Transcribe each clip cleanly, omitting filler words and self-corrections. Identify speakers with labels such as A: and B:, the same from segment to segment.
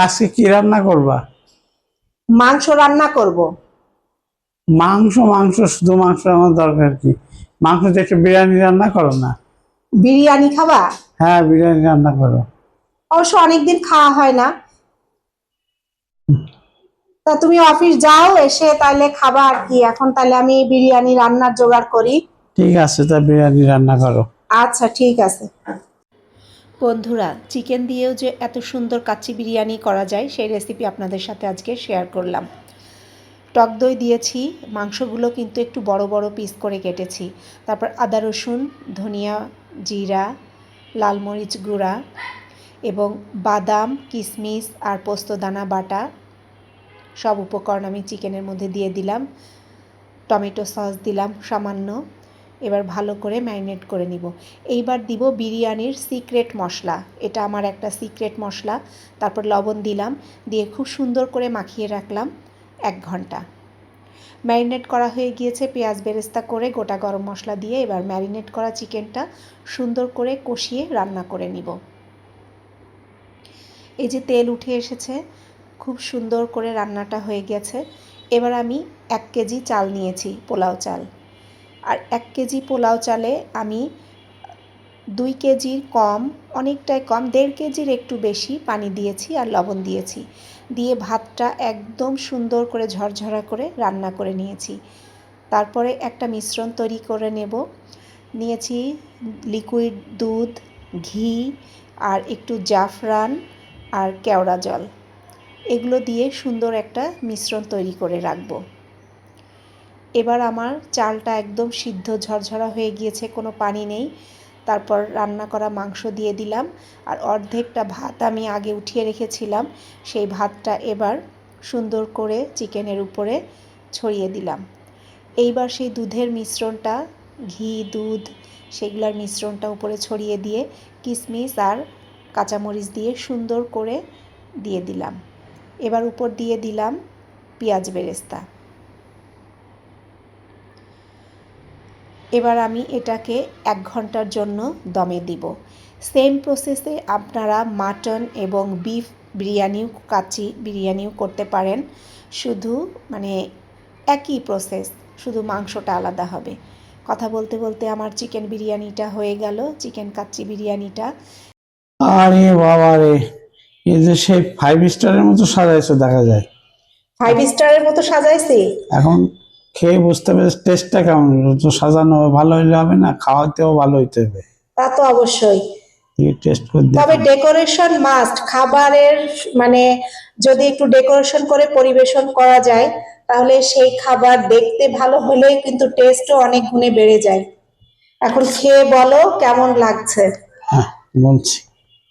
A: আজকে কি রান্না করবা?
B: মাংস রান্না করব।
A: মাংস? মাংস শুধু মাংস আমার দরকার কি? মাংস দিয়ে একটু বিরিয়ানি রান্না করো না।
B: বিরিয়ানি খাবা?
A: হ্যাঁ, বিরিয়ানি রান্না করো।
B: অবশ্য অনেকদিন খাওয়া হয় না। তা তুমি অফিস যাও, এসে তাহলে খাবা আর কি। এখন তাহলে আমি বিরিয়ানি রান্নার জোগাড় করি।
A: ঠিক আছে, তা বিরিয়ানি রান্না করো।
B: আচ্ছা ঠিক আছে। বন্ধুরা, চিকেন দিয়েও যে এত সুন্দর কাচ্চি বিরিয়ানি করা যায় সেই রেসিপি আপনাদের সাথে আজকে শেয়ার করলাম। টক দই দিয়েছি, মাংসগুলো কিন্তু একটু বড় বড় পিস করে কেটেছি। তারপর আদা রসুন, ধনিয়া, জিরা, লাল মরিচ গুঁড়া এবং বাদাম, কিশমিশ আর পোস্তদানা বাটা সব উপকরণ আমি চিকেনের মধ্যে দিয়ে দিলাম। টমেটো সস দিলাম সামান্য। এবার ভালো করে ম্যারিনেট করে নিব। এইবার দিব বিরিয়ানির সিক্রেট মশলা, এটা আমার একটা সিক্রেট মশলা। তারপর লবণ দিলাম, দিয়ে খুব সুন্দর করে মাখিয়ে রাখলাম 1 ঘন্টা। ম্যারিনেট করা হয়ে গিয়েছে, পেঁয়াজ বেরেস্তা করে গোটা গরম মশলা দিয়ে এবার ম্যারিনেট করা চিকেনটা সুন্দর করে কষিয়ে রান্না করে নিব। এই যে তেল উঠে এসেছে, খুব সুন্দর করে রান্নাটা হয়ে গেছে। এবার আমি 1 কেজি চাল নিয়েছি, পোলাও চাল। আর 1 কেজি পোলাও চালে আমি 2 কেজির কম, অনেকটাই কম, 1.5 কেজির একটু বেশি পানি দিয়েছি আর লবণ দিয়েছি। দিয়ে ভাতটা একদম সুন্দর করে ঝরঝরা করে রান্না করে নিয়েছি। তারপরে একটা মিশ্রণ তৈরি করে নেব। নিয়েছি লিকুইড দুধ, ঘি আর একটু জাফরান আর কেওড়া জল। এগুলো দিয়ে সুন্দর একটা মিশ্রণ তৈরি করে রাখবো। এবার আমার চালটা একদম সিদ্ধ ঝরঝরা হয়ে গিয়েছে, কোনো পানি নেই। তারপর রান্না করা মাংস দিয়ে দিলাম, আর অর্ধেকটা ভাত আমি আগে উঠিয়ে রেখেছিলাম, সেই ভাতটা এবার সুন্দর করে চিকেনের উপরে ছড়িয়ে দিলাম। এইবার সেই দুধের মিশ্রণটা, ঘি দুধ সেগুলোর মিশ্রণটা উপরে ছড়িয়ে দিয়ে কিশমিশ আর কাঁচামরিচ দিয়ে সুন্দর করে দিয়ে দিলাম। এবার উপর দিয়ে দিলাম পেঁয়াজ বেরেস্তা। এবার আমি এটাকে 1 ঘন্টার জন্য দমে দিব। সেম প্রসেসে আপনারা মাটন এবং বিফ বিরিয়ানিও, কাচ্চি বিরিয়ানিও করতে পারেন। শুধু মানে একই প্রসেস, শুধু মাংসটা আলাদা হবে। কথা বলতে বলতে আমার চিকেন বিরিয়ানিটা হয়ে গেল, চিকেন কাচ্চি বিরিয়ানিটা।
A: আরে বাবা রে, এই যে সেই 5 স্টারের মতো সাজাইছো দেখা যায়।
B: 5 স্টারের মতো সাজাইছি।
A: এখন খেয়ে বুঝতে পেরেছি টেস্টটা কেমন হলো। তো সাজানো ভালো হইলে হবে না, খাওয়াতেও ভালো হইতে হবে।
B: তা তো অবশ্যই,
A: টেস্ট করে
B: তবে
A: দেখো।
B: Decoration must. খাবারের মানে যদি একটু ডেকোরেশন করে পরিবেশন করা যায়, তাহলে সেই খাবার দেখতে ভালো হলেই কিন্তু টেস্টও অনেক গুণে বেড়ে যায়। এখন খেয়ে বলো কেমন লাগছে,
A: হ্যাঁ, বলছি।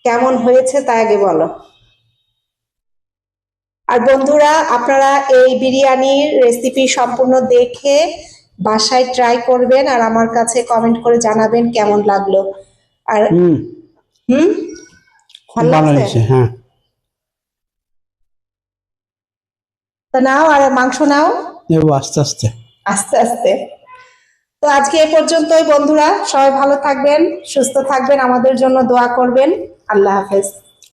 B: কেমন হয়েছে তা আগে বলো। আর বন্ধুরা, আপনারা এই বিরিয়ানির রেসিপি সম্পূর্ণ দেখে বাসায় ট্রাই করবেন আর আমার কাছে কমেন্ট করে জানাবেন কেমন লাগলো। আর
A: হুম,
B: হুম,
A: খুব
B: ভালো
A: ভালো
B: লাগছে?
A: হয়েছে। হ্যাঁ,
B: তো নাও, আর মাংস নাও
A: নেবো আস্তে আস্তে।
B: আস্তে আস্তে। তো আজকে এই পর্যন্তই বন্ধুরা, সবাই ভালো থাকবেন, সুস্থ থাকবেন, আমাদের জন্য দোয়া করবেন। আল্লাহ হাফেজ।